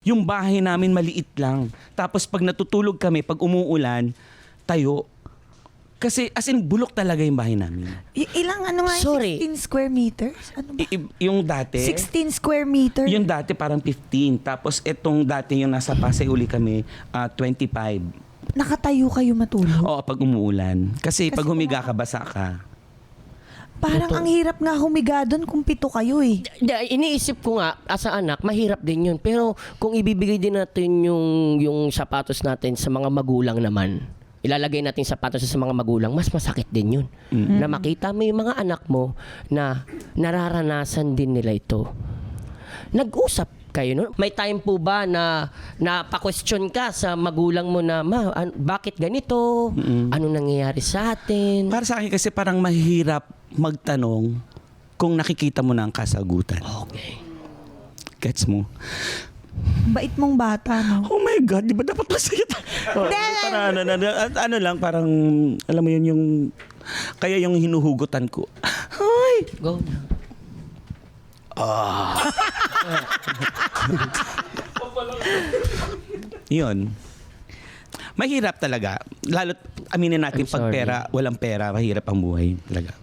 Yung bahay namin maliit lang. Tapos pag natutulog kami, pag umuulan, tayo. Kasi as in, bulok talaga yung bahay namin. Ilang ano nga, Sorry. 16 square meters? Ano ba? Yung dati, 16 square meter? yung dati parang 15. Tapos itong dati yung nasa Pasay uli kami, 25. Nakatayo kayo matulog? Oo, pag umuulan. Kasi pag humiga ka, basa ka. Parang ang hirap nga humiga doon kung 7 kayo eh. Iniisip ko nga, as a anak, mahirap din yun. Pero kung ibibigay din natin yung sapatos natin sa mga magulang naman, ilalagay natin sapatos sa mga magulang, mas masakit din yun. Na makita mo yung mga anak mo na nararanasan din nila ito. Nag-usap kayo, no? May time po ba na pa-question ka sa magulang mo na, bakit ganito? Ano nangyayari sa atin? Para sa akin kasi parang mahirap magtanong kung nakikita mo na ang kasagutan. Okay. Gets mo? Bait mong bata, no? Oh my God, di ba dapat masaya tayo? Parang ano lang, parang, alam mo yun yung, kaya yung hinuhugutan ko. Ay! Go na. Yun. Mahirap talaga. Lalo't aminin natin I'm pag sorry. pera, walang pera, mahirap ang buhay talaga.